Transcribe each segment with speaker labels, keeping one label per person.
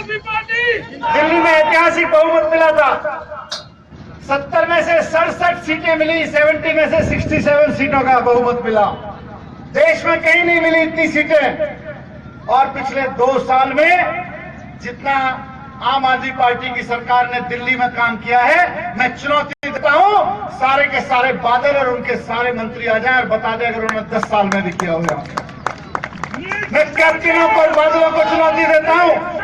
Speaker 1: दिल्ली में ऐतिहासिक बहुमत मिला था। 70 में से 67 सीटें मिली, 70 में से 67 सीटों का बहुमत मिला। देश में कहीं नहीं मिली इतनी सीटें। और पिछले 2 साल में जितना आम आदमी पार्टी की सरकार ने दिल्ली में काम किया है, मैं चुनौती देता हूं सारे के सारे बादल और उनके सारे मंत्री आ जाएं और बता दें अगर उन्होंने 10 साल में भी किया होगा। मैं कैप्टनों को और बादलों को चुनौती देता हूं।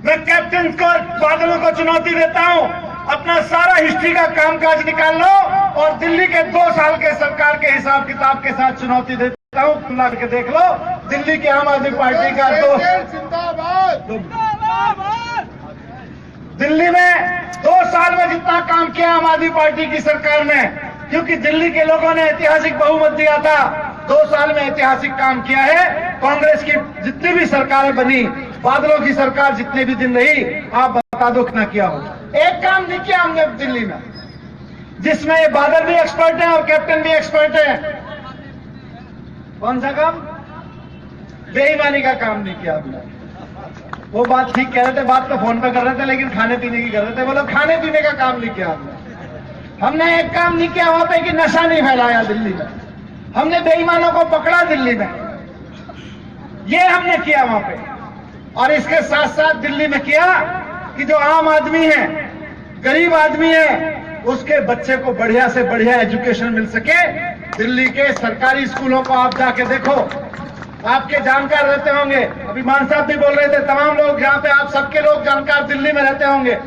Speaker 1: मैं कैप्टन को और बादलों को चुनौती देता हूं, अपना सारा हिस्ट्री का कामकाज निकाल लो और दिल्ली के 2 साल के सरकार के हिसाब किताब के साथ चुनौती देता हूं। खुला के देख लो दिल्ली की आम आदमी पार्टी का दिल्ली में 2 साल में जितना काम किया आम आदमी पार्टी की सरकार ने, क्योंकि दिल्ली के लोगों ने ऐतिहासिक बहुमत दिया था। 2 साल में ऐतिहासिक काम किया है। कांग्रेस की जितनी भी सरकारें बनी, बादलों की सरकार जितने भी दिन रही, आप बता दो कितना किया हो। एक काम नहीं किया हमने दिल्ली में, जिसमें ये बादल भी एक्सपर्ट हैं और कैप्टन भी एक्सपर्ट हैं। कौन सा काम? बेईमानी का काम नहीं किया हमने। वो बात ठीक कह रहे थे, बात तो फोन पे कर रहे थे, लेकिन खाने पीने की कर रहे थे। बोलो खाने पीने का काम नहीं किया हमने एक काम नहीं किया वहां पे कि नशा नहीं फैलाया दिल्ली में। हमने बेईमानों को पकड़ा दिल्ली में, ये हमने किया वहां पे। और इसके साथ साथ दिल्ली में किया कि जो आम आदमी है, गरीब आदमी है, उसके बच्चे को बढ़िया से बढ़िया एजुकेशन मिल सके। दिल्ली के सरकारी स्कूलों को आप जाके देखो, आपके जानकार रहते होंगे। अभी मान साहब भी बोल रहे थे, तमाम लोग यहाँ पे, आप सबके लोग जानकार दिल्ली में रहते होंगे।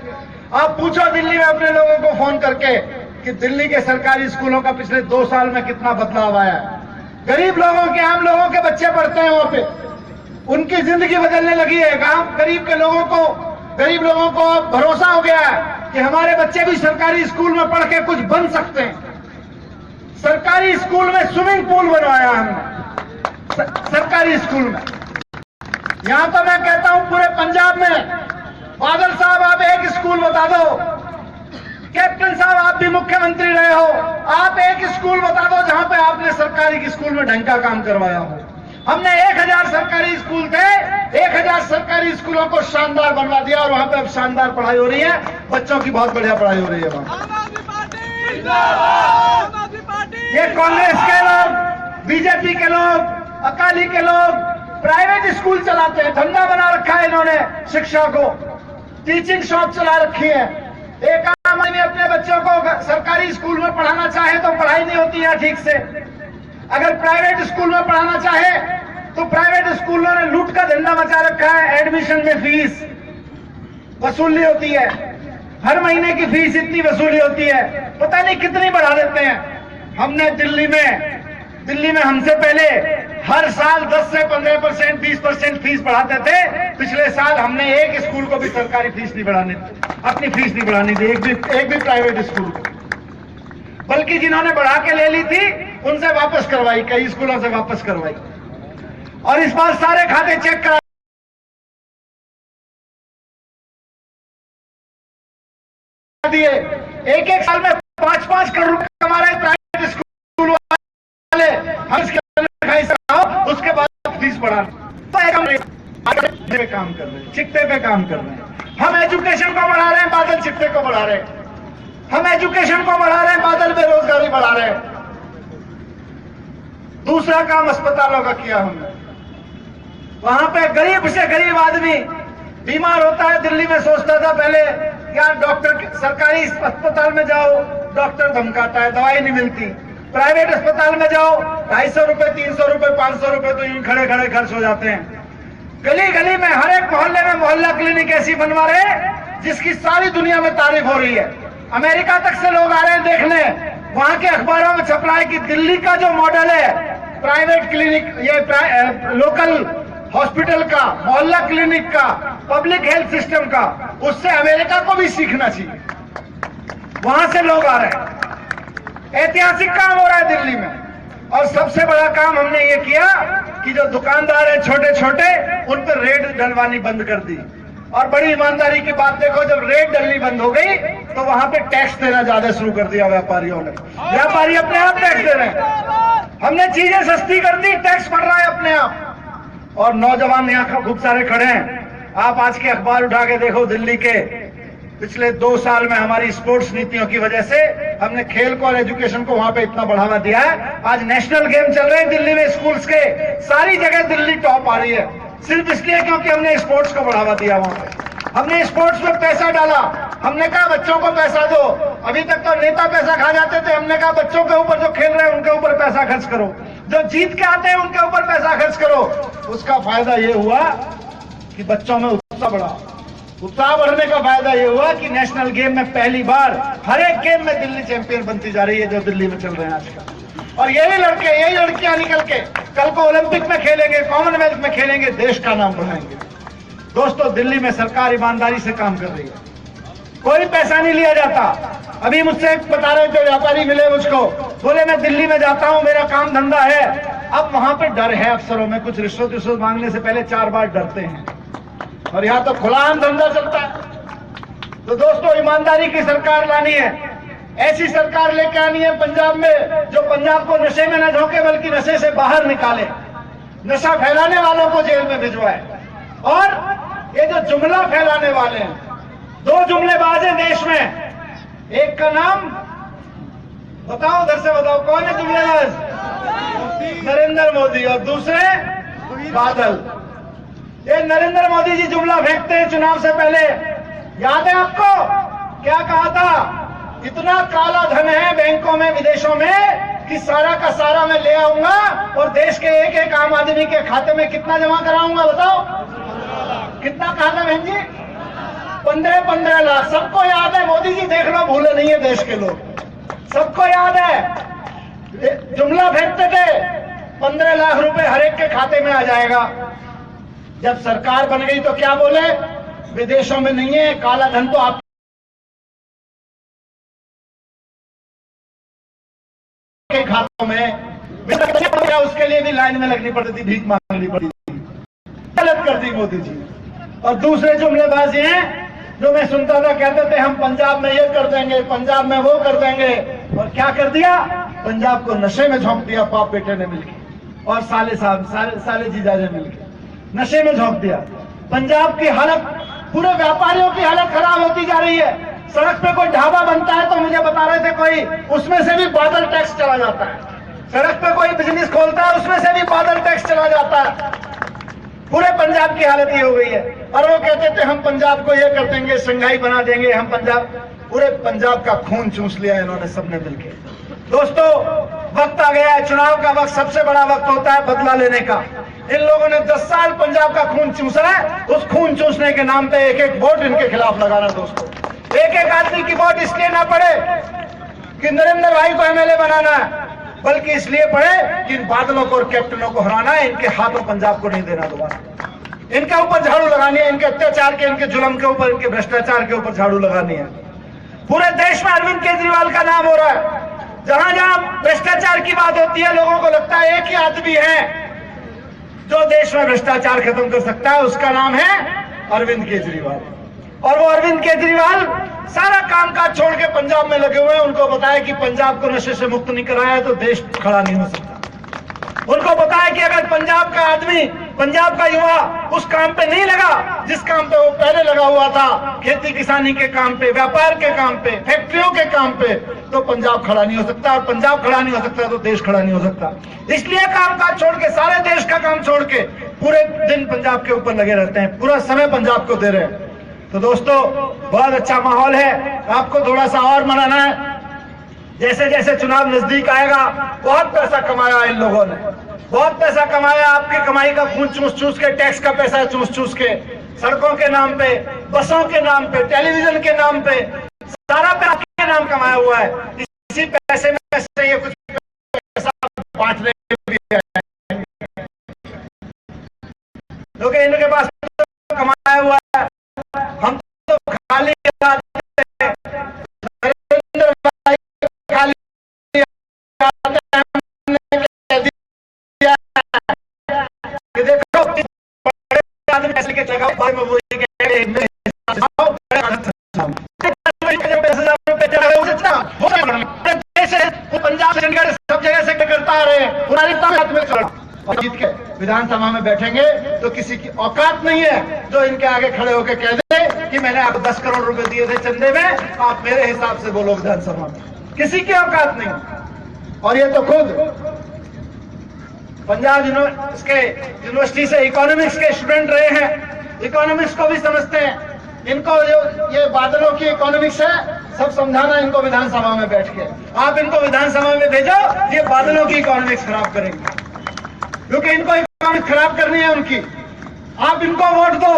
Speaker 1: आप पूछो दिल्ली में अपने लोगों को फोन करके कि दिल्ली के सरकारी स्कूलों का पिछले 2 साल में कितना बदलाव आया है। गरीब लोगों के, आम लोगों के बच्चे पढ़ते हैं वहां पे, उनकी जिंदगी बदलने लगी है। गरीब लोगों को भरोसा हो गया है कि हमारे बच्चे भी सरकारी स्कूल में पढ़ के कुछ बन सकते हैं। सरकारी स्कूल में स्विमिंग पूल बनवाया हमने, सरकारी स्कूल में। यहां तो मैं कहता हूं पूरे पंजाब में, बादल साहब आप एक स्कूल बता दो, कैप्टन साहब आप भी मुख्यमंत्री रहे हो, आप एक स्कूल बता दो जहां पे आपने सरकारी स्कूल में ढंग का काम करवाया हो। हमने 1000 सरकारी स्कूल थे, 1000 सरकारी स्कूलों को शानदार बनवा दिया और वहां पे अब शानदार पढ़ाई हो रही है, बच्चों की बहुत बढ़िया पढ़ाई हो रही है वहां। ये कांग्रेस के लोग, बीजेपी के लोग, अकाली के लोग प्राइवेट स्कूल चलाते हैं, धंधा बना रखा है इन्होंने शिक्षा को, टीचिंग शॉप चला रखी है। एक आम आदमी अपने बच्चों को सरकारी स्कूल में पढ़ाना चाहे तो पढ़ाई नहीं होती है ठीक से। अगर प्राइवेट स्कूल में पढ़ाना चाहे तो प्राइवेट स्कूलों ने लूट का धंधा मचा रखा है। एडमिशन में फीस वसूली होती है, हर महीने की फीस इतनी वसूली होती है, पता नहीं कितनी बढ़ा देते हैं। हमने दिल्ली में हमसे पहले हर साल 10 से 15%, 20% फीस बढ़ाते थे। पिछले साल हमने एक स्कूल को भी सरकारी फीस नहीं बढ़ाने, अपनी फीस नहीं बढ़ानी थी, एक भी प्राइवेट स्कूल को। बल्कि जिन्होंने बढ़ा के ले ली थी उनसे वापस करवाई, कई स्कूलों से वापस करवाई। और इस बार सारे खाते चेक करा दिए। एक साल में 5-5 करोड़ रुपए कमा रहे प्राइवेट स्कूल वाले। हम उसके बाद फीस बढ़ा पे काम कर रहे हैं, चिट्टे पे काम कर रहे हैं। हम एजुकेशन को बढ़ा रहे हैं, बादल चिट्टे को बढ़ा रहे हैं। हम एजुकेशन को बढ़ा रहे हैं, बादल बेरोजगारी बढ़ा रहे हैं। दूसरा काम अस्पतालों का किया हमने। वहां पे गरीब से गरीब आदमी बीमार होता है, दिल्ली में सोचता था पहले यार डॉक्टर, सरकारी अस्पताल में जाओ डॉक्टर धमकाता है, दवाई नहीं मिलती। प्राइवेट अस्पताल में जाओ 250 रुपए, 300 रुपए, 500 रुपए तो यूं खड़े खड़े खर्च हो जाते हैं। गली गली में, हर एक मोहल्ले में मोहल्ला क्लिनिक ऐसी बनवा रहे हैं जिसकी सारी दुनिया में तारीफ हो रही है। अमेरिका तक से लोग आ रहे हैं देखने। वहां के अखबारों में छप रहा है कि दिल्ली का जो मॉडल है प्राइवेट क्लिनिक, ये लोकल हॉस्पिटल का, मोहल्ला क्लिनिक का, पब्लिक हेल्थ सिस्टम का, उससे अमेरिका को भी सीखना चाहिए। वहां से लोग आ रहे हैं। ऐतिहासिक काम हो रहा है दिल्ली में। और सबसे बड़ा काम हमने ये किया कि जो दुकानदार है छोटे छोटे, उन पर रेड डलवानी बंद कर दी। और बड़ी ईमानदारी की बात देखो, जब रेड डलनी बंद हो गई तो वहां पे टैक्स देना ज्यादा शुरू कर दिया व्यापारियों ने। व्यापारी अपने आप टैक्स दे रहे हैं। हमने चीजें सस्ती कर दी, टैक्स बढ़ रहा है अपने आप। और नौजवान यहाँ खूब सारे खड़े हैं। आप आज के अखबार उठा के देखो, दिल्ली के पिछले 2 साल में हमारी स्पोर्ट्स नीतियों की वजह से हमने खेल को और एजुकेशन को वहां पे इतना बढ़ावा दिया है। आज नेशनल गेम चल रहे हैं दिल्ली में, स्कूल्स के सारी जगह दिल्ली टॉप आ रही है, सिर्फ इसलिए क्योंकि हमने स्पोर्ट्स को बढ़ावा दिया। वहां पे हमने स्पोर्ट्स में पैसा डाला। हमने कहा बच्चों को पैसा दो। अभी तक तो नेता पैसा खा जाते थे, हमने कहा बच्चों के ऊपर जो खेल रहे हैं उनके ऊपर पैसा खर्च करो, जो जीत के आते हैं उनके ऊपर पैसा खर्च करो। उसका फायदा ये हुआ कि बच्चों में उत्साह बढ़ा। उत्साह बढ़ने का फायदा ये हुआ कि नेशनल गेम में पहली बार हर एक गेम में दिल्ली चैंपियन बनती जा रही है, जो दिल्ली में चल रहे हैं आजकल। और यही लड़के, यही लड़कियां निकल के कल को ओलंपिक में खेलेंगे, कॉमनवेल्थ में खेलेंगे, देश का नाम बढ़ाएंगे। दोस्तों, दिल्ली में सरकार ईमानदारी से काम कर रही है, कोई पैसा नहीं लिया जाता। अभी मुझसे बता रहे थे व्यापारी मिले मुझको, बोले मैं दिल्ली में जाता हूं, मेरा काम धंधा है। अब वहां पे डर है अफसरों में, कुछ रिश्वत मांगने से पहले 4 बार डरते हैं, और यहां तो खुलाआम धंधा चलता है। तो दोस्तों, ईमानदारी की सरकार लानी है। ऐसी सरकार लेके आनी है पंजाब में, जो पंजाब को नशे में न झोंके बल्कि नशे से बाहर निकाले, नशा फैलाने वालों को जेल में भिजवाए। और ये जो जुमला फैलाने वाले हैं, 2 जुमलेबाज हैं देश में, एक का नाम बताओ, उधर से बताओ कौन है जुमलेबाज? नरेंद्र मोदी, और दूसरे बादल। ये नरेंद्र मोदी जी जुमला फेंकते हैं चुनाव से पहले, याद है आपको क्या कहा था? इतना काला धन है बैंकों में, विदेशों में, कि सारा का सारा मैं ले आऊंगा और देश के एक एक आम आदमी के खाते में कितना जमा कराऊंगा, बताओ कितना कहा था बहन जी? 15 लाख। सबको याद है, मोदी जी देख लो, भूले नहीं है देश के लोग, सबको याद है। जुमला फेंकते थे 15 लाख रुपए हर एक के खाते में आ जाएगा। जब सरकार बन गई तो क्या बोले? विदेशों में नहीं है, काला धन तो आपके खातों में। उसके लिए भी लाइन में लगनी पड़ती थी, भीख मांगनी पड़ती थी। गलत कर दी मोदी जी। और दूसरे जुमलेबाज हैं जो मैं सुनता था, कहते थे हम पंजाब में ये कर देंगे, पंजाब में वो कर देंगे, और क्या कर दिया? पंजाब को नशे में झोंक दिया बाप बेटे ने मिलकर, और साले जीजा ने मिलकर नशे में झोंक दिया। पंजाब की हालत, पूरे व्यापारियों की हालत खराब होती जा रही है। सड़क पे कोई ढाबा बनता है तो मुझे बता रहे थे कोई, उसमें से भी बादल टैक्स चला जाता है। सड़क पे कोई बिजनेस खोलता है, उसमें से भी बादल टैक्स चला जाता है। पूरे पंजाब की हालत ये हो गई है। और वो कहते थे हम पंजाब को ये कर देंगे, शंघाई बना देंगे, हम पंजाब, पूरे पंजाब का खून चूस लिया इन्होंने सबने मिलकर। दोस्तों, वक्त आ गया है, चुनाव का वक्त सबसे बड़ा वक्त होता है बदला लेने का। इन लोगों ने 10 साल पंजाब का खून चूसा है, उस खून चूसने के नाम पे एक एक वोट इनके खिलाफ लगाना। दोस्तों, एक एक आदमी की वोट इसलिए ना पड़े कि नरेंद्र भाई को एमएलए बनाना है, बल्कि इसलिए पड़े कि इन बादलों को और कैप्टनों को हराना है, इनके हाथों पंजाब को नहीं देना दोबारा। इनके ऊपर झाड़ू लगानी है, इनके अत्याचार के, इनके जुल्म के ऊपर, इनके भ्रष्टाचार के ऊपर झाड़ू लगानी है। पूरे देश में अरविंद केजरीवाल का नाम हो रहा है। जहां जहां भ्रष्टाचार की बात होती है, लोगों को लगता है एक ही आदमी है जो देश में भ्रष्टाचार खत्म कर सकता है, उसका नाम है अरविंद केजरीवाल। और वो अरविंद केजरीवाल सारा कामकाज छोड़ के पंजाब में लगे हुए हैं। उनको बताया कि पंजाब को नशे से मुक्त नहीं कराया तो देश खड़ा नहीं हो सकता। उनको बताया कि अगर पंजाब का आदमी, पंजाब का युवा उस काम पे नहीं लगा जिस काम पे वो पहले लगा हुआ था, खेती किसानी के काम पे, व्यापार के काम पे, फैक्ट्रियों के काम पे, तो पंजाब खड़ा नहीं हो सकता। और पंजाब खड़ा नहीं हो सकता तो देश खड़ा नहीं हो सकता। इसलिए कामकाज छोड़ के, सारे देश का काम छोड़ के पूरे दिन पंजाब के ऊपर लगे रहते हैं, पूरा समय पंजाब को दे रहे हैं। तो दोस्तों, बहुत अच्छा माहौल है, आपको थोड़ा सा और मनाना है। जैसे जैसे चुनाव नजदीक आएगा, बहुत पैसा कमाया इन लोगों ने, बहुत पैसा कमाया। आपकी कमाई का खून चूस चूस के, टैक्स का पैसा चूस चूस के, सड़कों के नाम पे, बसों के नाम पे, टेलीविजन के नाम पे, सारा पैसा आपके नाम कमाया हुआ है। इसी पैसे में से ये कुछ पैसा बांट रहे भी है, क्योंकि इनके पास तो कमाया हुआ है। हम तो खाली पंजाब चंडीगढ़ सब जगह से करता आ रहे हैं, जीत के विधानसभा में बैठेंगे तो किसी की औकात नहीं है जो इनके आगे खड़े होकर कह दे कि मैंने आपको 10 करोड़ रुपए दिए थे चंदे में, आप मेरे हिसाब से बोलो विधानसभा में। किसी की औकात नहीं। और ये तो खुद पंजाब यूनिवर्सिटी से इकोनॉमिक्स के स्टूडेंट रहे हैं, इकोनॉमिक्स को भी समझते हैं। इनको जो ये बादलों की इकोनॉमिक्स है सब समझाना इनको विधानसभा में बैठ के। आप इनको विधानसभा में भेजो, ये बादलों की इकोनॉमिक्स खराब करेंगे, क्योंकि इनको इकोनॉमिक्स खराब करनी है उनकी। आप इनको वोट दो।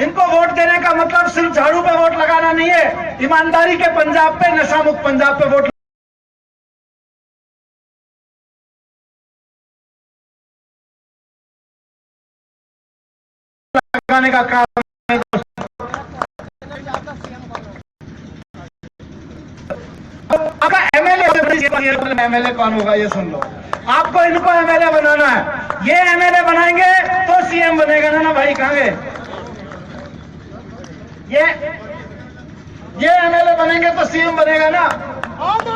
Speaker 1: इनको वोट देने का मतलब सिर्फ झाड़ू पे वोट लगाना नहीं है, ईमानदारी के पंजाब पे, नशा मुक्त पंजाब पे वोट लगाने का काम है। आपका एमएलए कौन होगा ये सुन लो। आपको इनको एमएलए बनाना है। ये एमएलए बनाएंगे तो सीएम बनेगा ना भाई, कहां गए? ये एमएलए बनेंगे तो सीएम बनेगा ना।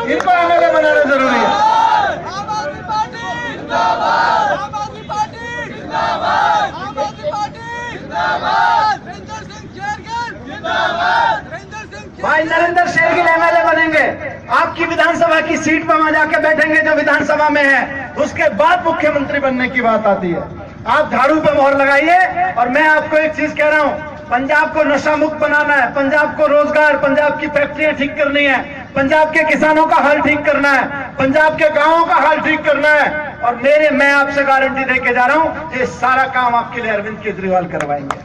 Speaker 1: इनको एमएलए बनाना जरूरी है।
Speaker 2: आम आदमी पार्टी जिंदाबाद, आम आदमी पार्टी जिंदाबाद, आम आदमी पार्टी जिंदाबाद, नरेंद्र सिंह शेरगिल जिंदाबाद, नरेंद्र सिंह
Speaker 1: भाई नरेंद्र शेरगिल एमएलए बनेंगे। आपकी विधानसभा की सीट पर वहां जाके बैठेंगे जो विधानसभा में है, उसके बाद मुख्यमंत्री बनने की बात आती है। आप झाड़ू पे मोहर लगाइए। और मैं आपको एक चीज कह रहा हूं, पंजाब को नशा मुक्त बनाना है, पंजाब को रोजगार, पंजाब की फैक्ट्रियां ठीक करनी है, पंजाब के किसानों का हाल ठीक करना है, पंजाब के गांवों का हाल ठीक करना है। और मैं आपसे गारंटी दे के जा रहा हूं, ये सारा काम आपके लिए अरविंद केजरीवाल करवाएंगे।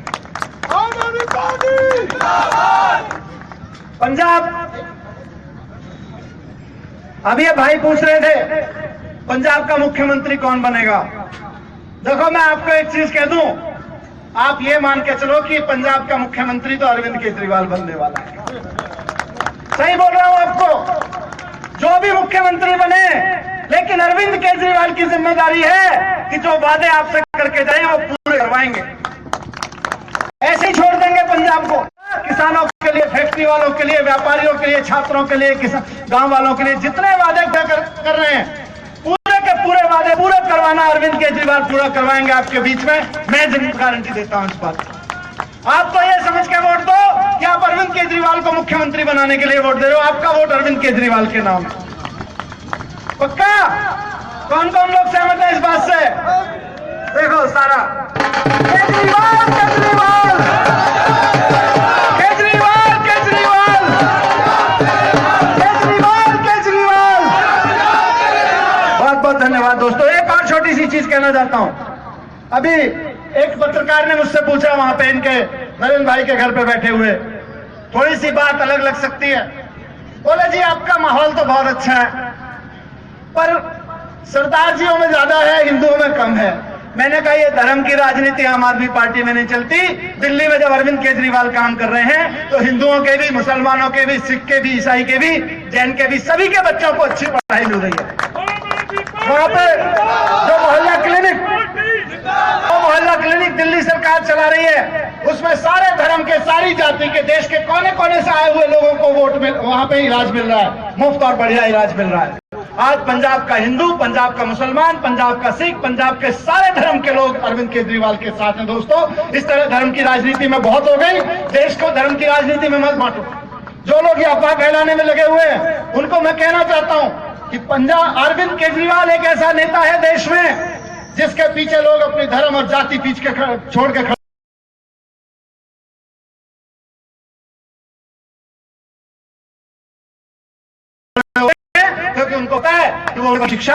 Speaker 2: आम आदमी पार्टी जिंदाबाद।
Speaker 1: पंजाब, अब ये भाई पूछ रहे थे पंजाब का मुख्यमंत्री कौन बनेगा। देखो मैं आपको एक चीज कह दूं, आप ये मान के चलो कि पंजाब का मुख्यमंत्री तो अरविंद केजरीवाल बनने वाला है। सही बोल रहा हूं आपको। जो भी मुख्यमंत्री बने, लेकिन अरविंद केजरीवाल की जिम्मेदारी है कि जो वादे आपसे करके जाए वो पूरे करवाएंगे। ऐसे ही छोड़ देंगे पंजाब को। किसानों के लिए, फैक्ट्री वालों के लिए, व्यापारियों के लिए, छात्रों के लिए, गांव वालों के लिए जितने वादे कर रहे हैं, पूरे के पूरे वादे पूरे करवाना अरविंद केजरीवाल पूरा करवाएंगे आपके बीच में। मैं गारंटी देता हूं इस बात की। आप तो ये समझ के वोट दो कि आप अरविंद केजरीवाल को मुख्यमंत्री बनाने के लिए वोट दे रहे हो। आपका वोट अरविंद केजरीवाल के नाम है। पक्का? कौन कौन लोग सहमत है इस बात से? देखो सारा केजरीवाल केजरीवाल केजरीवाल केजरीवाल केजरीवाल केजरीवाल। बहुत बहुत धन्यवाद दोस्तों। एक और छोटी सी चीज कहना चाहता हूं। अभी एक पत्रकार ने मुझसे पूछा वहां पे, इनके नरेंद्र भाई के घर पे बैठे हुए, थोड़ी सी बात अलग लग सकती है। बोले जी आपका माहौल तो बहुत अच्छा है, पर सरदार जियों में ज्यादा है, हिंदुओं में कम है। मैंने कहा ये धर्म की राजनीति आम आदमी पार्टी में नहीं चलती। दिल्ली में जब अरविंद केजरीवाल काम कर रहे हैं तो हिंदुओं के भी, मुसलमानों के भी, सिख के भी, ईसाई के भी, जैन के भी, सभी के बच्चों को अच्छी पढ़ाई मिल रही है। वहां पे जो मोहल्ला क्लिनिक दिल्ली सरकार चला रही है, उसमें सारे धर्म के, सारी जाति के, देश के कोने कोने से आए हुए लोगों को वहां पे इलाज मिल रहा है, मुफ्त और बढ़िया इलाज मिल रहा है। आज पंजाब का हिंदू, पंजाब का मुसलमान, पंजाब का सिख, पंजाब के सारे धर्म के लोग अरविंद केजरीवाल के साथ हैं। दोस्तों, इस तरह धर्म की राजनीति में बहुत हो गई। देश को धर्म की राजनीति में मत बांटो। जो लोग ये अफवाह फैलाने में लगे हुए हैं, उनको मैं कहना चाहता हूं कि पंजाब अरविंद केजरीवाल एक ऐसा नेता है देश में जिसके पीछे लोग अपनी धर्म और जाति छोड़ के क्योंकि उनको पता है कि वो शिक्षा